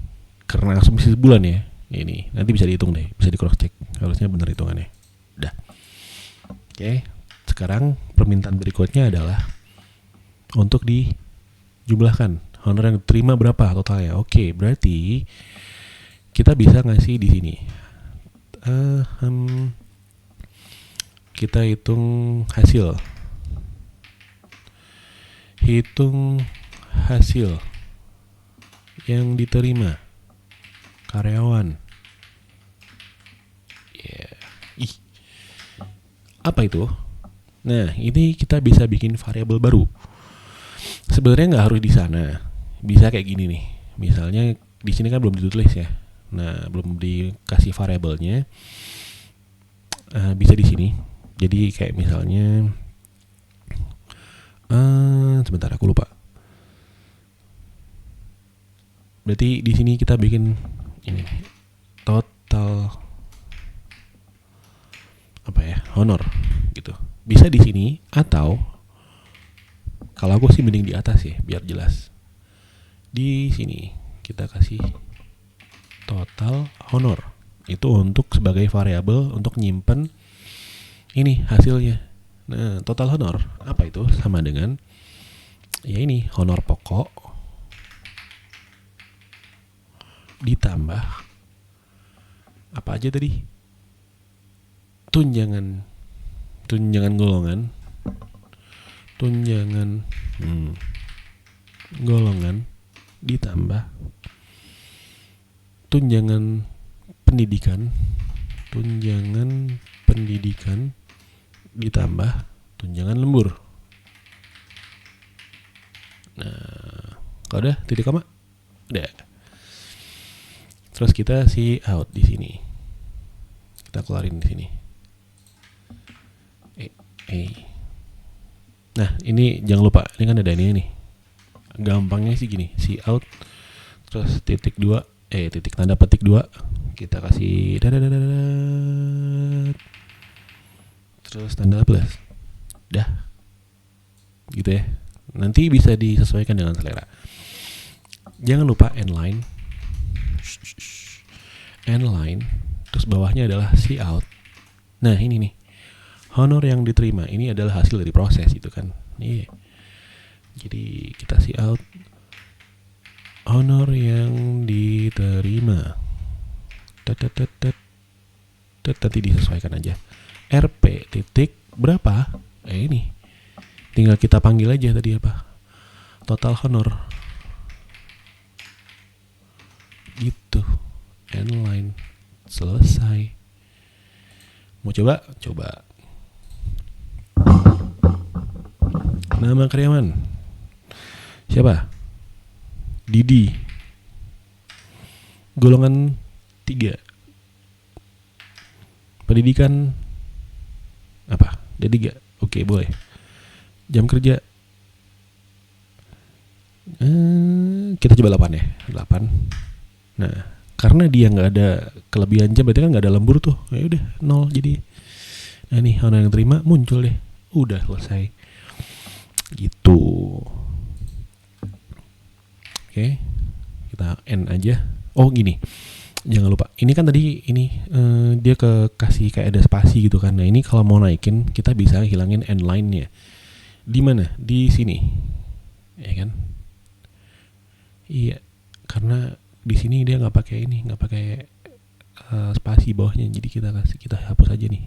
karena asumsi sebulan ya, ini nanti bisa dihitung deh, bisa di cross check, harusnya benar hitungannya. Udah. Oke, sekarang permintaan berikutnya adalah untuk dijumlahkan honor yang diterima berapa totalnya. Oke, berarti kita bisa ngasih di sini. Kita hitung hasil. Hitung hasil yang diterima karyawan. Apa itu? Nah, ini kita bisa bikin variabel baru. Sebenarnya nggak harus di sana. Bisa kayak gini nih. Misalnya di sini kan belum ditulis ya. Nah, belum dikasih variabelnya. Bisa di sini. Jadi kayak misalnya, sebentar aku lupa. Berarti di sini kita bikin ini total apa ya, honor gitu. Bisa di sini atau kalau aku sih mending di atas ya biar jelas. Di sini kita kasih total honor. Itu untuk sebagai variabel untuk nyimpen ini hasilnya. Nah, total honor apa itu? Sama dengan ya ini honor pokok ditambah apa aja tadi? Tunjangan golongan, golongan ditambah tunjangan pendidikan ditambah tunjangan lembur. Nah, kalau udah titik koma, udah. Terus kita see out di sini. Kita keluarin di sini. Nah, ini jangan lupa, ini kan ada ini nih. gampangnya sih gini, cout terus titik tanda petik 2 kita kasih terus tanda plus, dah gitu ya. Nanti bisa disesuaikan dengan selera. Jangan lupa endline terus bawahnya adalah cout. Nah ini nih, honor yang diterima ini adalah hasil dari proses itu kan. Jadi kita cout honor yang diterima. Nanti disesuaikan aja. RP titik berapa? Ini tinggal kita panggil aja tadi apa? Total honor. Gitu. Endline. Selesai. Mau coba? Coba. Nama karyawan siapa? Didi. Golongan 3. Pendidikan apa? D3. Oke, boleh. Jam kerja kita coba 8 ya. 8. Nah, karena dia nggak ada kelebihan jam, berarti kan nggak ada lembur tuh. Ya udah 0 jadi. Nah nih honor yang terima muncul deh. Udah selesai. Gitu. Oke, kita end aja. Oh gini, jangan lupa. Ini kan tadi dia kasih kayak ada spasi gitu kan. Nah ini kalau mau naikin kita bisa hilangin endline-nya. Di mana? Di sini, ya kan? Iya, karena di sini dia nggak pakai spasi bawahnya. Jadi kita hapus aja nih.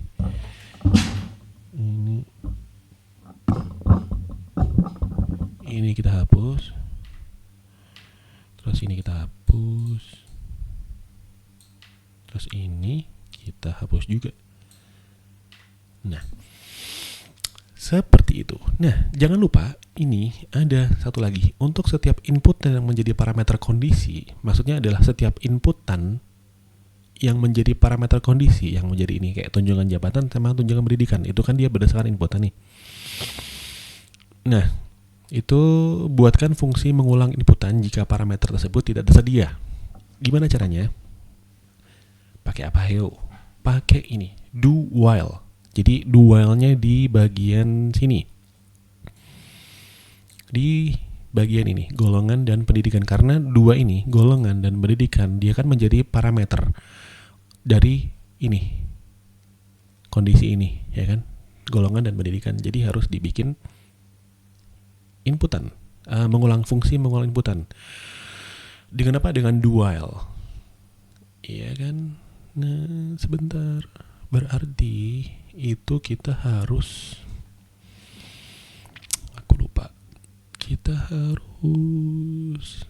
Ini kita hapus. Terus ini kita hapus. Terus ini kita hapus juga. Nah, seperti itu. Nah, jangan lupa ini ada satu lagi. Untuk setiap input yang menjadi parameter kondisi, maksudnya adalah setiap inputan yang menjadi parameter kondisi, yang menjadi ini kayak tunjangan jabatan sama tunjangan pendidikan, itu kan dia berdasarkan inputan nih. Nah, itu buatkan fungsi mengulang inputan jika parameter tersebut tidak tersedia. Gimana caranya? Pakai apa? Pakai ini, do while. Jadi do while-nya di bagian sini. Di bagian ini, golongan dan pendidikan. Karena dua ini, golongan dan pendidikan, dia kan menjadi parameter dari ini, kondisi ini, ya kan? Golongan dan pendidikan. Jadi harus dibikin inputan, fungsi mengulang inputan. Dengan apa? Dengan do while. Iya kan? Nah, sebentar. Berarti itu kita harus, aku lupa. Kita harus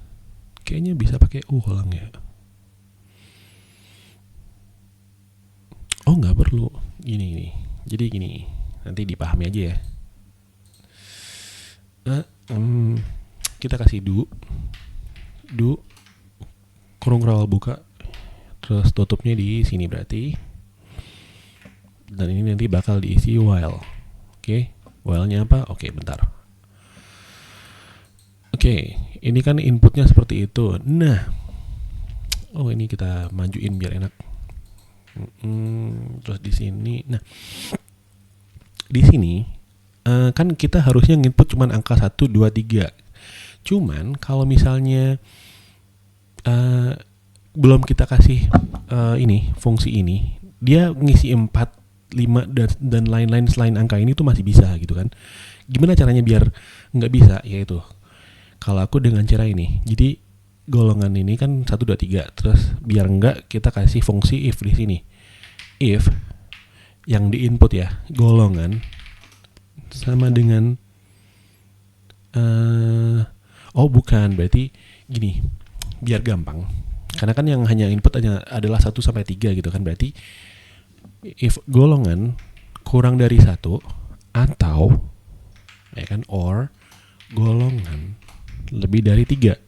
kayaknya bisa pakai ulang ya. Oh, nggak perlu. Gini. Jadi gini, nanti dipahami aja ya. Kita kasih do kurung rawal buka, terus tutupnya di sini berarti, dan ini nanti bakal diisi while. Oke, while-nya apa? Oke, bentar. Oke, ini kan inputnya seperti itu. Nah, ini kita majuin biar enak. Terus di sini, nah di sini kan kita harusnya nginput cuman angka 1, 2, 3. Cuman kalau misalnya belum kita kasih ini fungsi ini, dia ngisi 4, 5 dan lain-lain selain angka ini tuh masih bisa gitu kan. Gimana caranya biar nggak bisa? Yaitu kalau aku dengan cara ini. Jadi golongan ini kan 1, 2, 3. Terus biar nggak, kita kasih fungsi if di sini. If yang diinput ya, golongan sama dengan bukan, berarti gini, biar gampang. Karena kan yang hanya input adalah 1 sampai 3 gitu kan. Berarti if golongan kurang dari 1 atau ya kan, or golongan lebih dari 3.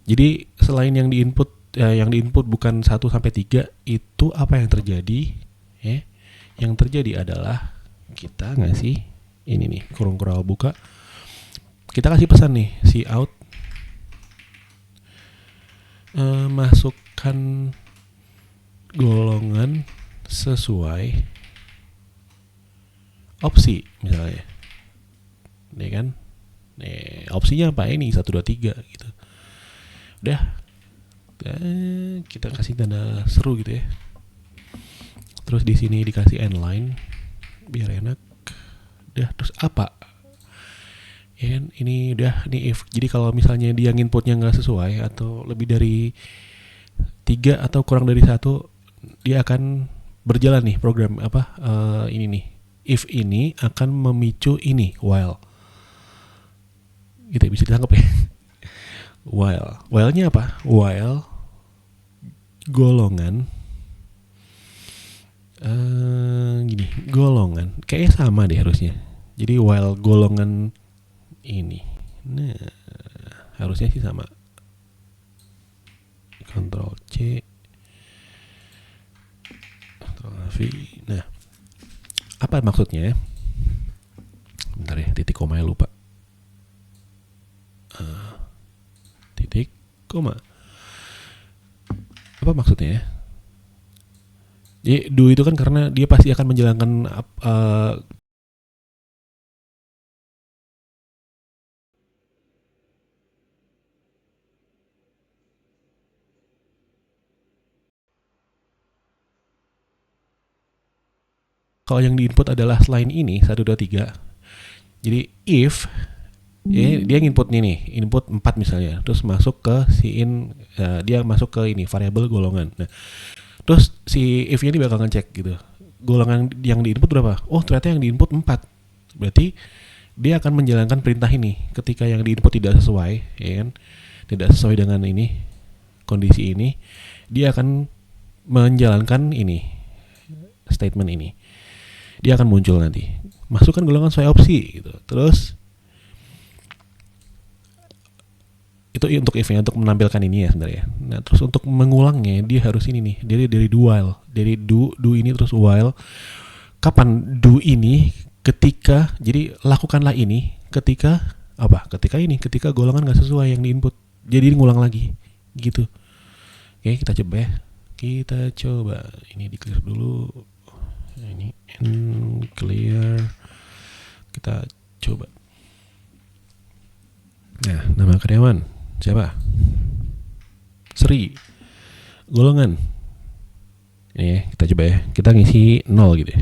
Jadi selain yang diinput bukan 1 sampai 3, itu apa yang terjadi? Yang terjadi adalah kita ngasih ini nih, kurung buka. kita kasih pesan nih, cout masukkan golongan sesuai opsi misalnya, nih kan, nih opsinya apa ini 1 2 3 gitu. Udah, kita kasih tanda seru gitu ya. Terus di sini dikasih endline biar enak. Udah, terus apa? Ya kan, ini udah nih if. Jadi kalau misalnya dia inputnya nggak sesuai atau lebih dari 3 atau kurang dari 1, dia akan berjalan nih program apa ini nih. If ini akan memicu ini while. Gitu bisa ditangkap ya. While-nya apa? While golongan gini, golongan kayaknya sama deh harusnya. Jadi while golongan ini, nah harusnya sih sama. Ctrl C, Ctrl V. Nah, apa maksudnya? Bentar ya, titik koma lupa. Titik koma. Apa maksudnya? Jadi do itu kan karena dia pasti akan menjalankan kalau yang diinput adalah line ini 1 2 3. Jadi if dia input nih, input 4 misalnya, terus masuk ke dia masuk ke ini variabel golongan. Nah, terus si if-nya ini bakal ngecek gitu. Golongan yang diinput berapa? Oh, ternyata yang diinput 4. Berarti dia akan menjalankan perintah ini ketika yang diinput tidak sesuai, ya kan? Tidak sesuai dengan ini, kondisi ini, dia akan menjalankan ini, statement ini. Dia akan muncul nanti. Masukkan golongan sesuai opsi gitu. Terus itu untuk if-nya, untuk menampilkan ini ya sebenarnya. Nah, terus untuk mengulangnya dia harus ini nih, dari do while. Dari do ini terus while. Kapan do ini? Ketika, jadi lakukanlah ini ketika apa? Ketika golongan nggak sesuai yang diinput. Jadi ngulang lagi gitu. Oke, kita coba ya. Kita coba. Ini di clear dulu. Ini clear. Kita coba. Nah, nama karyawan siapa? Sri. Golongan. Ini ya, kita coba ya. Kita ngisi 0 gitu ya.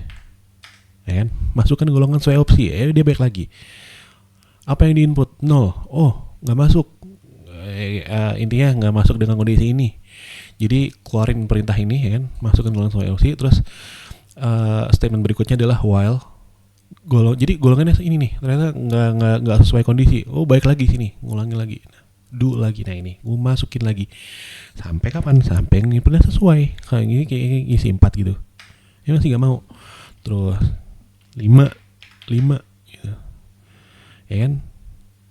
Ya kan? Masukkan golongan sesuai opsi. Dia balik lagi. Apa yang diinput? 0. Oh, nggak masuk. Intinya nggak masuk dengan kondisi ini. Jadi keluarin perintah ini ya kan. Masukkan golongan sesuai opsi. Terus statement berikutnya adalah while jadi golongannya ini nih ternyata nggak sesuai kondisi. Oh, balik lagi sini, ngulangi lagi, do lagi. Nah ini gue masukin lagi sampai kapan? Sampai yang inputnya sesuai. Kayak gini, kayak isi 4 gitu ya, masih nggak mau. Terus 5 gitu ya kan.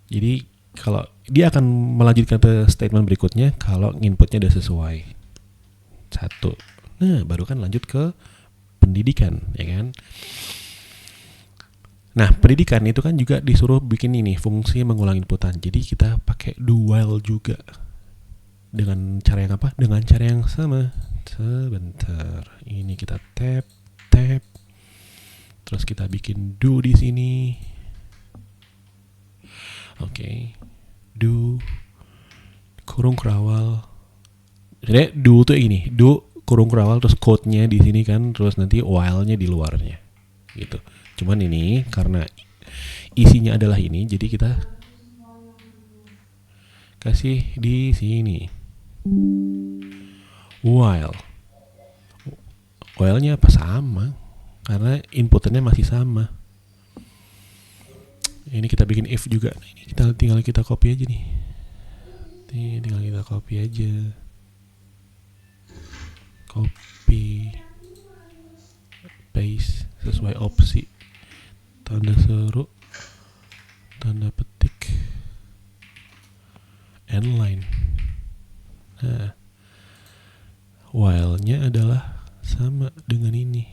Jadi kalau dia akan melanjutkan ke statement berikutnya kalau inputnya udah sesuai 1. Nah baru kan lanjut ke pendidikan ya kan. Nah, pendidikan itu kan juga disuruh bikin ini fungsi mengulang inputan. Jadi kita pakai do while juga. Dengan cara yang apa? Dengan cara yang sama. Sebentar. Ini kita tab. Terus kita bikin do di sini. Oke. Do kurung kerawal. Jadi do tuh ini, do kurung kerawal terus code-nya di sini kan, terus nanti while-nya di luarnya. Gitu. Cuman ini karena isinya adalah ini, jadi kita kasih di sini while-nya apa sama karena inputannya masih sama. Ini kita bikin if juga. Nah, ini tinggal kita copy aja nih. Tinggal kita copy aja. Copy paste sesuai opsi. Tanda seru, tanda petik, endline. Nah, while-nya adalah sama dengan ini.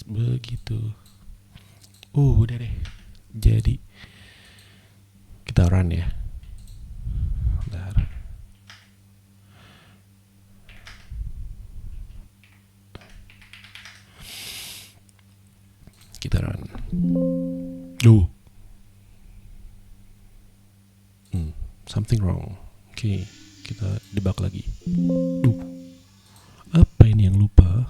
begitu. Udah deh. Jadi kita run ya. Bentar. Kita run. Something wrong. Oke, kita debug lagi. Apa ini yang lupa?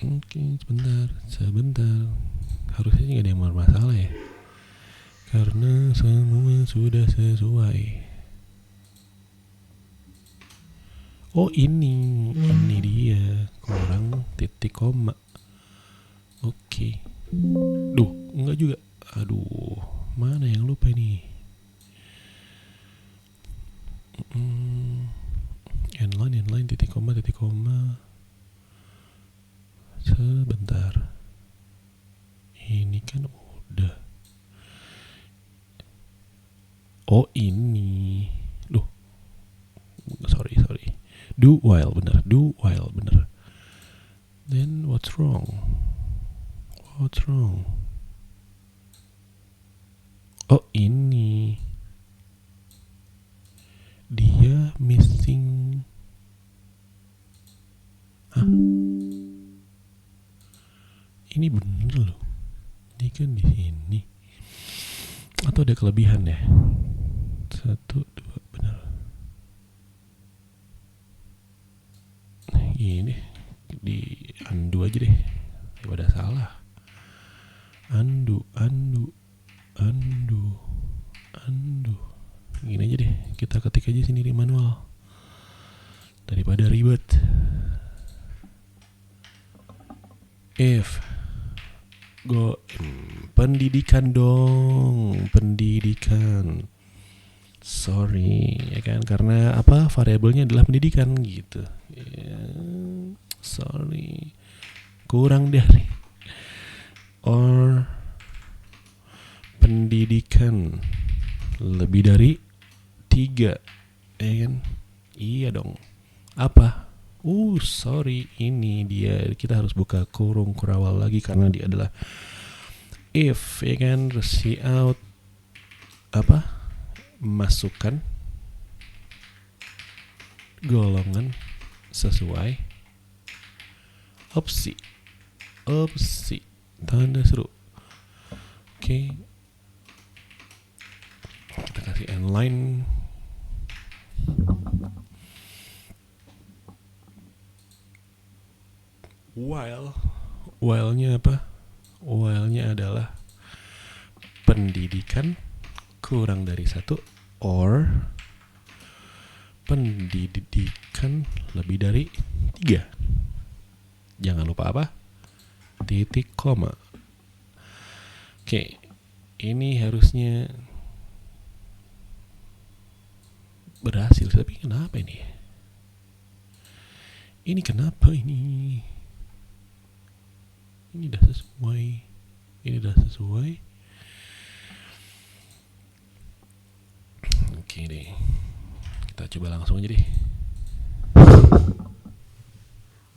Oke, sebentar. Harusnya nggak ada yang bermasalah ya, karena semua sudah sesuai. Oh ini dia, kurang titik koma. Oke. Enggak juga. Aduh, mana yang lupa ini? Inline, titik koma. Sebentar. Ini kan udah. Oh ini. Sorry. Do while bener. Then what's wrong? Oh ini. Dia missing. Hah? Ini bener loh. Ini kan di sini. Atau ada kelebihan ya? 1, 2, bener. Ini di undo aja deh. Daripada salah. Undo. Gini aja deh. Kita ketik aja sendiri manual. Daripada ribet. If go pendidikan dong, sorry ya kan, karena apa, variabelnya adalah pendidikan gitu ya, sorry, kurang dari or pendidikan lebih dari 3 ya kan, iya dong, apa, sorry, ini dia, kita harus buka kurung kurawal lagi karena dia adalah if ya kan, see out apa, masukkan golongan sesuai opsi tanda seru. Oke. Kita kasih inline. While-nya apa? While-nya adalah pendidikan kurang dari 1 or pendidikan lebih dari 3. Jangan lupa apa? Titik koma. Oke, ini harusnya berhasil, tapi kenapa ini? Ini kenapa ini? Ini udah sesuai. Oke deh, kita coba langsung aja deh.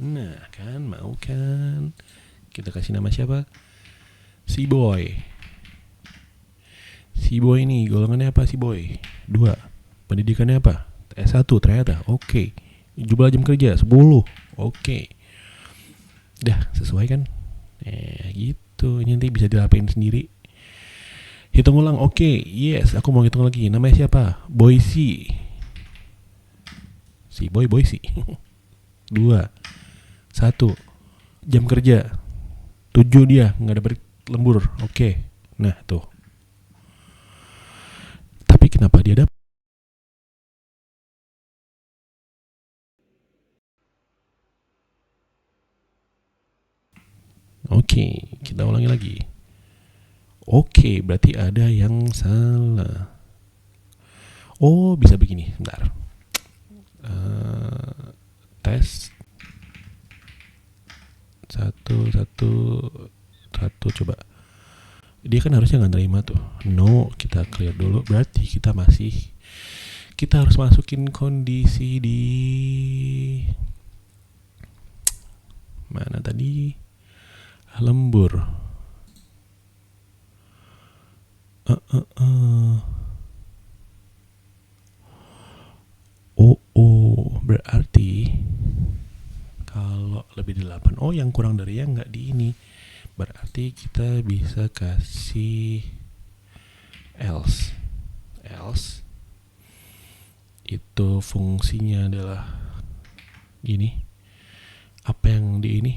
Nah kan, mau kan? Kita kasih nama siapa? Si boy ini golongannya apa? Si boy 2. Pendidikannya apa? S1 ternyata. Oke. Jumlah jam kerja 10. Oke. Dah sesuai kan? Gitu. Ini nanti bisa dilapain sendiri. Hitung ulang. Oke. Yes, aku mau hitung lagi. Namanya siapa? Boysi. Si Boysi. 2. 1. Jam kerja 7 dia, nggak ada lembur. Oke. Nah tuh. Tapi kenapa dia dapat? Oke, kita ulangi lagi. Oke, berarti ada yang salah. Oh, bisa begini. Bentar. Tes 1 coba. Dia kan harusnya nggak nerima tuh. No, kita clear dulu. Berarti kita masih kita harus masukin kondisi di mana tadi, lembur. Berarti kalau lebih dari 8, yang kurang dari yang nggak di ini, berarti kita bisa kasih else itu fungsinya adalah gini. Apa yang di ini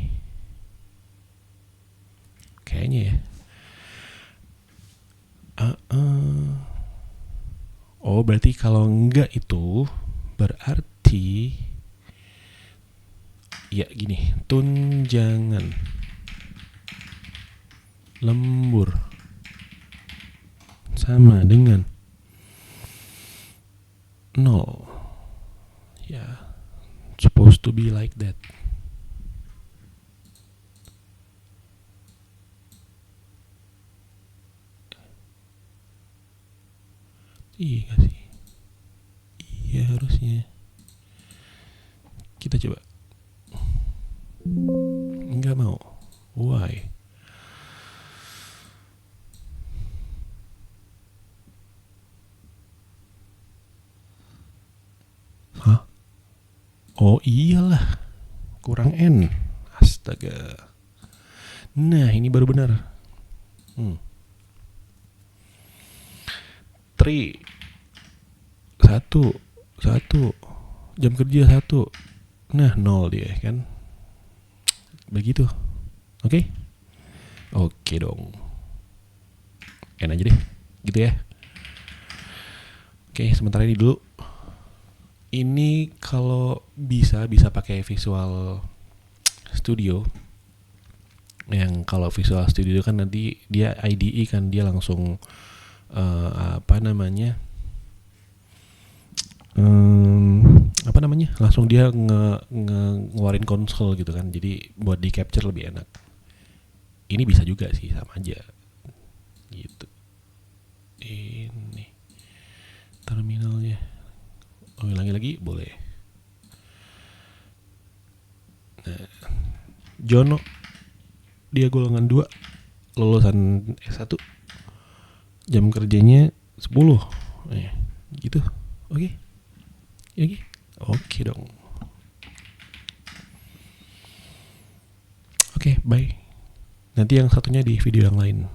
kayaknya ya, berarti kalau enggak itu berarti ya gini, tunjangan lembur sama dengan 0. Ya, supposed to be like that. Iya gak sih? Iya harusnya. Kita coba. Enggak mau. Why? Hah? Oh iyalah, kurang N. Astaga. Nah ini baru benar. 3 1 jam kerja 1. Nah 0 dia kan. Begitu. Oke dong. N aja deh. Gitu ya. Oke, sementara ini dulu. Ini kalau bisa pakai Visual Studio. Yang kalau Visual Studio kan nanti dia IDE kan, dia langsung langsung dia ngeluarin konsol gitu kan, jadi buat di capture lebih enak. Ini bisa juga sih, sama aja gitu. Ini terminalnya ulangi lagi boleh. Nah, Jono dia golongan 2, lulusan S1, jam kerjanya 10. Gitu. Oke dong. Oke, bye. Nanti yang satunya di video yang lain.